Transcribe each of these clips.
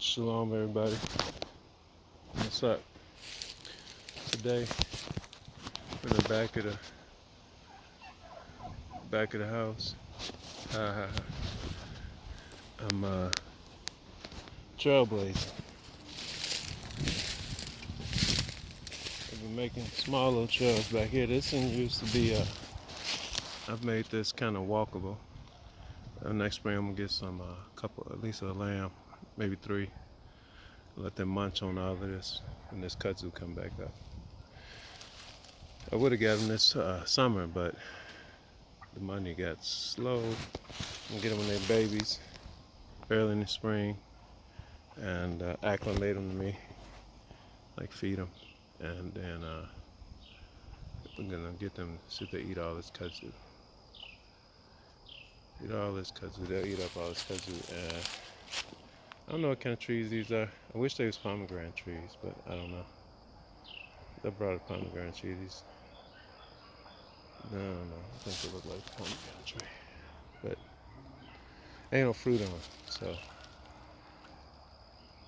Shalom, everybody. What's up? Today, in the back of the house, I'm trailblazing. I've been making small little trails back here. This thing used to be I've made this kind of walkable. Next spring, I'm gonna get some at least a lamb, maybe 3. Let them munch on all of this when this kudzu come back up. I would have got them this summer, but the money got slow. I'm get them when they're babies, early in the spring, and acclimate them to me, like feed them, and then we're gonna get them to sit there eat all this kudzu. Eat all this kudzu. They'll eat up all this kudzu. And I don't know what kind of trees these are. I wish they was pomegranate trees, but I don't know. They brought a pomegranate tree. These, no, I think they look like a pomegranate tree, but ain't no fruit on them. So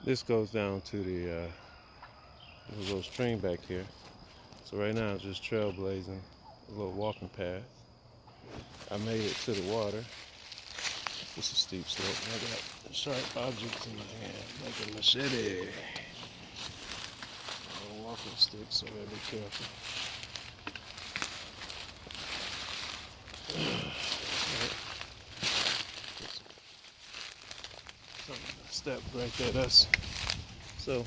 this goes down to the little stream back here. So right now I'm just trailblazing a little walking path. I made it to the water. It's a steep slope. I got sharp objects in my hand, like a machete. A walking stick, so I gotta be careful. Step right there. That's so.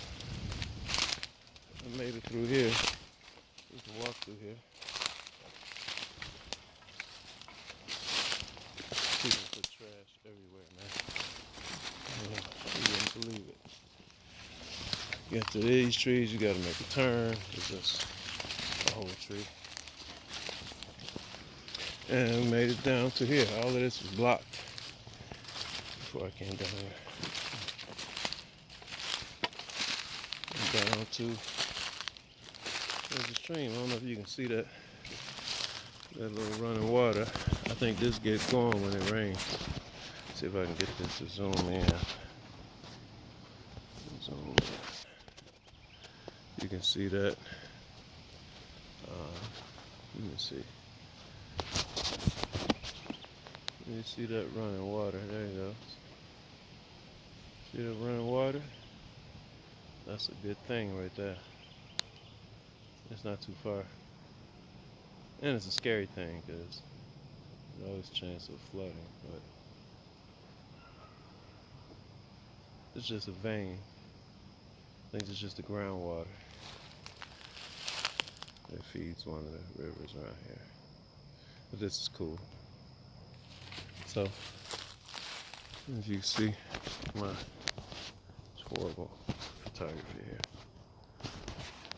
I made it through here. You can walk through here. People put trash everywhere, man. You wouldn't believe it. Get to these trees, you gotta make a turn. It's just a whole tree. And we made it down to here. All of this was blocked before I came down here. And down to there's a stream. I don't know if you can see that little running water. I think this gets going when it rains. See if I can get this to zoom in. Zoom in. You can see that. Let me see. You see that running water? There you go. See that running water? That's a good thing right there. It's not too far. And it's a scary thing because there's always a chance of flooding, but it's just a vein. I think it's just the groundwater that feeds one of the rivers around here. But this is cool. So, as you can see, it's horrible photography here.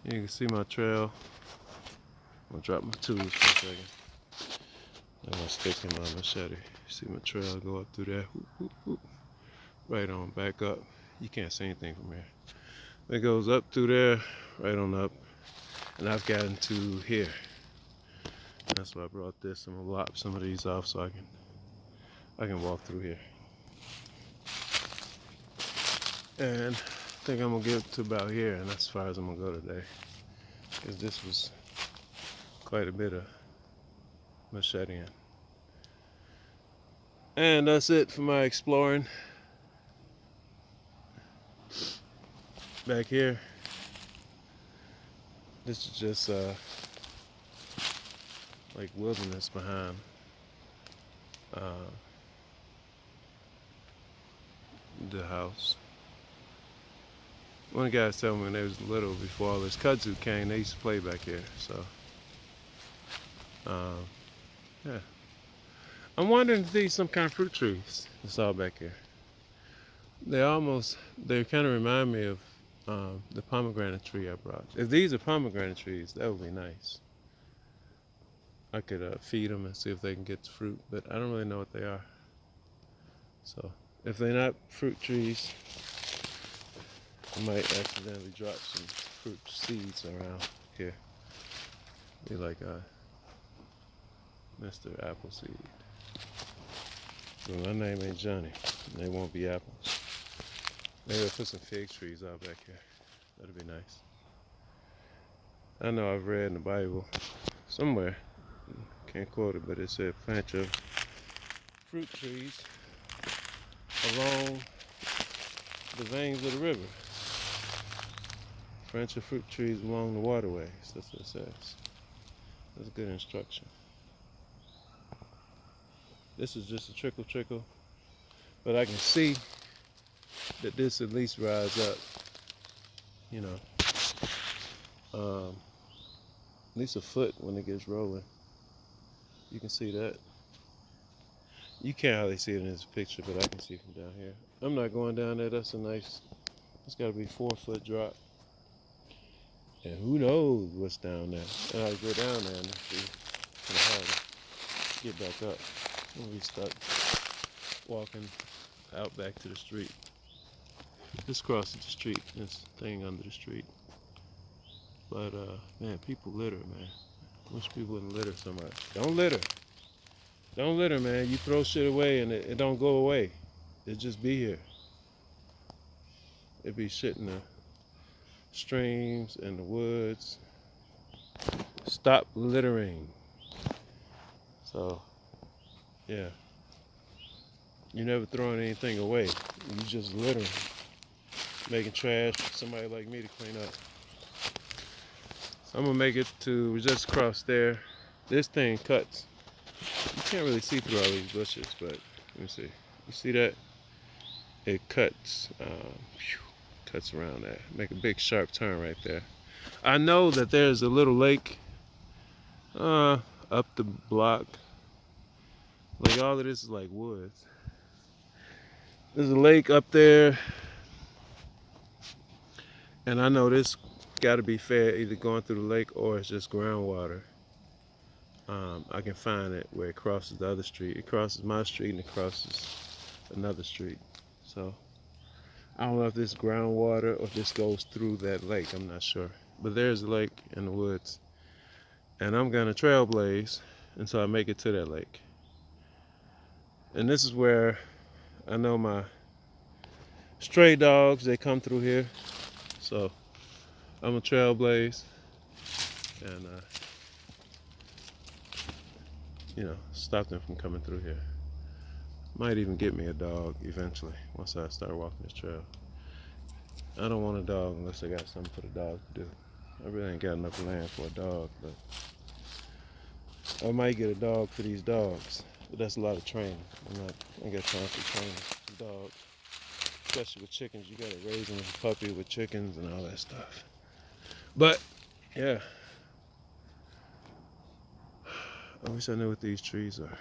You can see my trail. I'm gonna drop my tools for a second. I'm gonna stick in my machete. See my trail go up through there. Whoop, whoop, whoop. Right on, back up. You can't see anything from here. It goes up through there, right on up. And I've gotten to here. That's why I brought this. I'm gonna lop some of these off so I can walk through here. And I think I'm gonna get to about here, and that's as far as I'm gonna go today. Because this was quite a bit of macheteing. And that's it for my exploring. Back here, this is just like wilderness behind the house. One of the guys told me when they was little, before all this kudzu came, they used to play back here. So, yeah. I'm wondering if these some kind of fruit trees. It's all back here. They kind of remind me of the pomegranate tree I brought. If these are pomegranate trees, that would be nice. I could feed them and see if they can get the fruit, but I don't really know what they are. So, if they're not fruit trees, I might accidentally drop some fruit seeds around here. Be like Mr. Appleseed. So my name ain't Johnny. They won't be apples. Maybe I'll put some fig trees out back here. That'd be nice. I know I've read in the Bible somewhere, can't quote it, but it said plant your fruit trees along the veins of the river. Plant your fruit trees along the waterways. That's what it says. That's good instruction. This is just a trickle, but I can see that this at least rise up, you know, at least a foot when it gets rolling. You can see that. You can't hardly see it in this picture, but I can see from down here. I'm not going down there. That's a nice, it's got to be 4-foot drop. And who knows what's down there. And I'll go down there and see. Kind of hard to get back up. I'm be stuck walking out back to the street. Just crosses the street. This thing under the street. But man, people litter, man. I wish people wouldn't litter so much. Don't litter. Don't litter, man. You throw shit away and it don't go away. It just be here. It be shit in the streams and the woods. Stop littering. So, yeah. You never throwing anything away. You just littering. Making trash for somebody like me to clean up. So I'm gonna make it to just across there. This thing cuts. You can't really see through all these bushes, but let me see. You see that? It cuts. Cuts around that. Make a big sharp turn right there. I know that there's a little lake up the block. Like all of this is like woods. There's a lake up there, and I know this got to be fed either going through the lake or it's just groundwater. I can find it where it crosses the other street. It crosses my street and it crosses another street. So I don't know if this is groundwater or if this goes through that lake. I'm not sure. But there's a lake in the woods. And I'm going to trailblaze until I make it to that lake. And this is where I know my stray dogs, they come through here. So I'm a trailblaze and you know, stop them from coming through here. Might even get me a dog eventually once I start walking this trail. I don't want a dog unless I got something for the dog to do. I really ain't got enough land for a dog, but I might get a dog for these dogs. But that's a lot of training. I ain't got time for training dogs. Especially with chickens, you gotta raise them as a puppy with chickens and all that stuff. But yeah, I wish I knew what these trees are.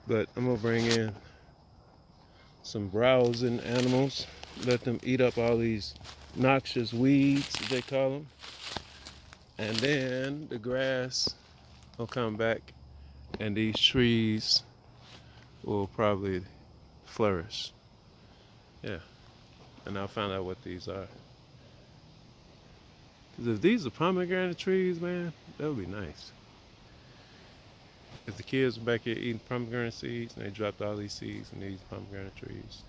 But I'm gonna bring in some browsing animals, let them eat up all these noxious weeds, as they call them, and then the grass will come back and these trees will probably flourish. Yeah, and I'll find out what these are. Because if these are pomegranate trees, man, that would be nice. If the kids were back here eating pomegranate seeds and they dropped all these seeds in these pomegranate trees,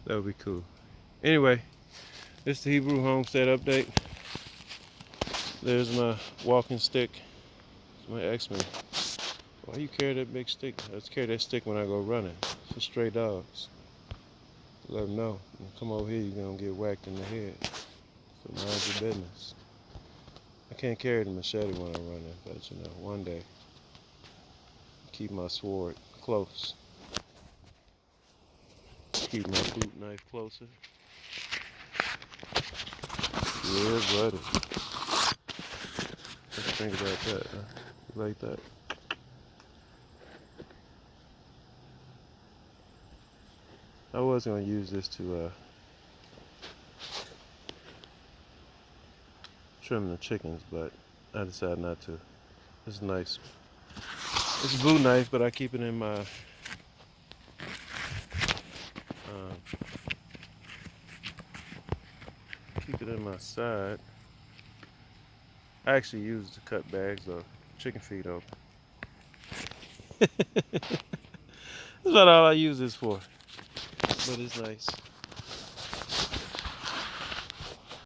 that would be cool. Anyway, this is the Hebrew Homestead update. There's my walking stick. Somebody asked me, why you carry that big stick? I just carry that stick when I go running for stray dogs. Let them know. When you come over here, you're going to get whacked in the head. So mind your business. I can't carry the machete when I'm running, but you know, one day, keep my sword close. Keep my boot knife closer. Yeah, buddy. What you think about that? Huh? You like that? I was going to use this to trim the chickens, but I decided not to. It's nice. It's a boot knife, but I keep it in my side. I actually use it to cut bags of chicken feed open. That's about all I use this for. but it's nice.